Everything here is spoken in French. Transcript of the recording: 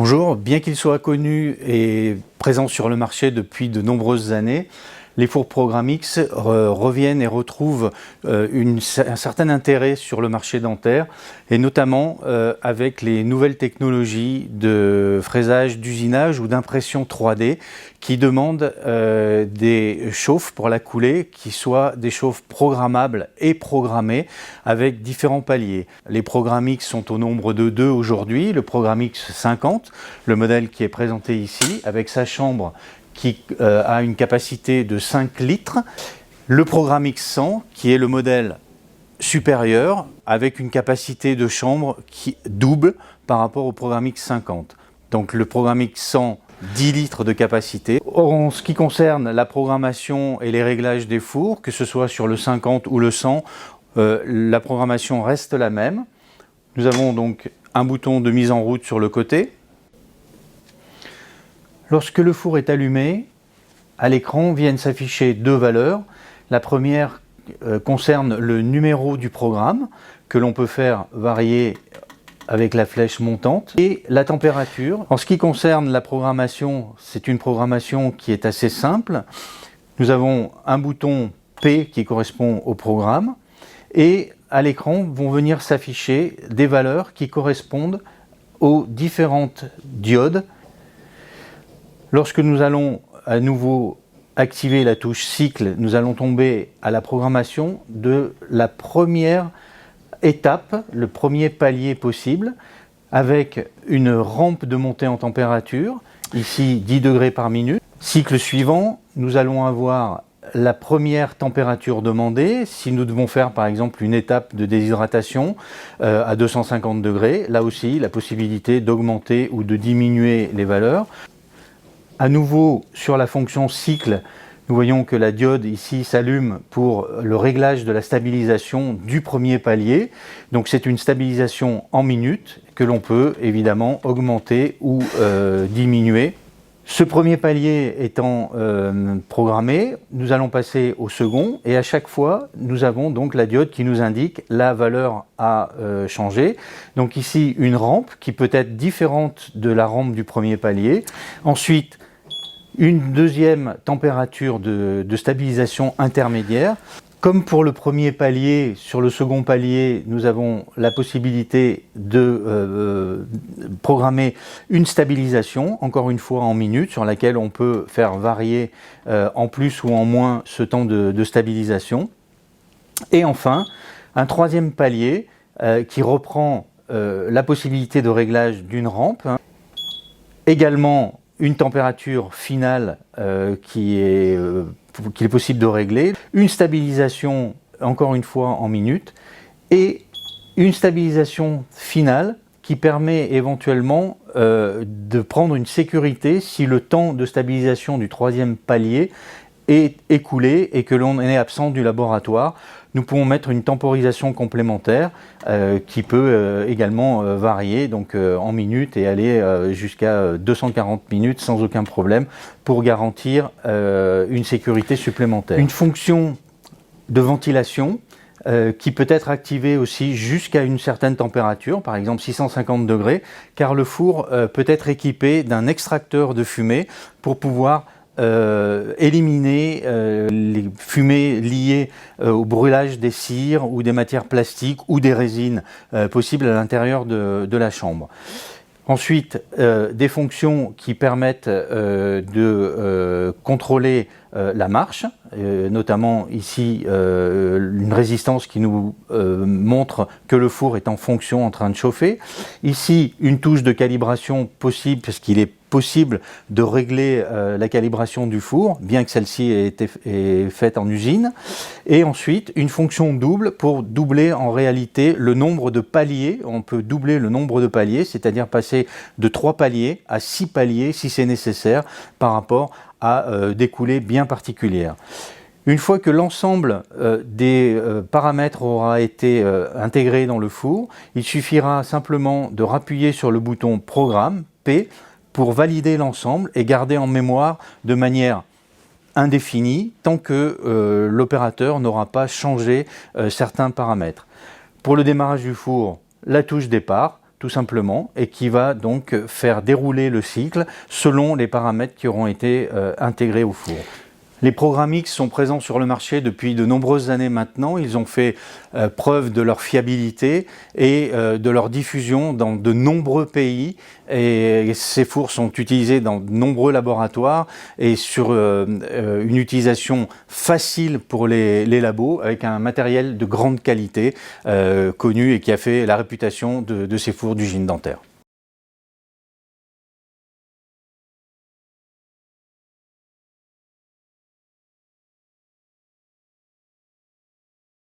Bonjour, bien qu'il soit connu et présent sur le marché depuis de nombreuses années, les fours Programmix reviennent et retrouvent un certain intérêt sur le marché dentaire et notamment avec les nouvelles technologies de fraisage, d'usinage ou d'impression 3D qui demandent des chauffes pour la coulée qui soient des chauffes programmables et programmées avec différents paliers. Les Programmix sont au nombre de 2 aujourd'hui, le Programmix 50, le modèle qui est présenté ici avec sa chambre qui a une capacité de 5 litres, le Programmix 100 qui est le modèle supérieur avec une capacité de chambre qui double par rapport au Programmix 50. Donc le Programmix 100, 10 litres de capacité. En ce qui concerne la programmation et les réglages des fours, que ce soit sur le 50 ou le 100, la programmation reste la même. Nous avons donc un bouton de mise en route sur le côté. Lorsque le four est allumé, à l'écran viennent s'afficher 2 valeurs. La première concerne le numéro du programme que l'on peut faire varier avec la flèche montante et la température. En ce qui concerne la programmation, c'est une programmation qui est assez simple. Nous avons un bouton P qui correspond au programme et à l'écran vont venir s'afficher des valeurs qui correspondent aux différentes diodes. Lorsque nous allons à nouveau activer la touche cycle, nous allons tomber à la programmation de la première étape, le premier palier possible, avec une rampe de montée en température, ici 10 degrés par minute. Cycle suivant, nous allons avoir la première température demandée. Si nous devons faire par exemple une étape de déshydratation à 250 degrés, là aussi la possibilité d'augmenter ou de diminuer les valeurs. À nouveau, sur la fonction cycle, nous voyons que la diode ici s'allume pour le réglage de la stabilisation du premier palier. Donc c'est une stabilisation en minutes que l'on peut évidemment augmenter ou diminuer. Ce premier palier étant programmé, nous allons passer au second et à chaque fois, nous avons donc la diode qui nous indique la valeur à changer. Donc ici, une rampe qui peut être différente de la rampe du premier palier. Ensuite, une deuxième température de stabilisation intermédiaire. Comme pour le premier palier, sur le second palier, nous avons la possibilité de programmer une stabilisation, encore une fois en minutes, sur laquelle on peut faire varier en plus ou en moins ce temps de stabilisation. Et enfin, un troisième palier qui reprend la possibilité de réglage d'une rampe. Également, une température finale qu'il est possible de régler, une stabilisation encore une fois en minutes et une stabilisation finale qui permet éventuellement de prendre une sécurité si le temps de stabilisation du troisième palier est écoulé et que l'on est absent du laboratoire. Nous pouvons mettre une temporisation complémentaire qui peut également varier donc, en minutes et aller jusqu'à 240 minutes sans aucun problème pour garantir une sécurité supplémentaire. Une fonction de ventilation qui peut être activée aussi jusqu'à une certaine température, par exemple 650 degrés, car le four peut être équipé d'un extracteur de fumée pour pouvoir éliminer les fumées liées au brûlage des cires ou des matières plastiques ou des résines possibles à l'intérieur de la chambre. Ensuite, des fonctions qui permettent de contrôler la marche, notamment ici une résistance qui nous montre que le four est en fonction en train de chauffer. Ici, une touche de calibration possible puisqu'il est possible de régler la calibration du four, bien que celle-ci ait été faite en usine. Et ensuite, une fonction double pour doubler en réalité le nombre de paliers. On peut doubler le nombre de paliers, c'est-à-dire passer de 3 paliers à 6 paliers si c'est nécessaire par rapport à des coulées bien particulières. Une fois que l'ensemble des paramètres aura été intégré dans le four, il suffira simplement de rappuyer sur le bouton Programme, P, pour valider l'ensemble et garder en mémoire de manière indéfinie tant que l'opérateur n'aura pas changé certains paramètres. Pour le démarrage du four, la touche départ. tout simplement, et qui va donc faire dérouler le cycle selon les paramètres qui auront été intégrés au four. Les programmes X sont présents sur le marché depuis de nombreuses années maintenant. Ils ont fait preuve de leur fiabilité et de leur diffusion dans de nombreux pays. Et ces fours sont utilisés dans de nombreux laboratoires et sur une utilisation facile pour les labos avec un matériel de grande qualité connu et qui a fait la réputation de ces fours d'usine dentaire.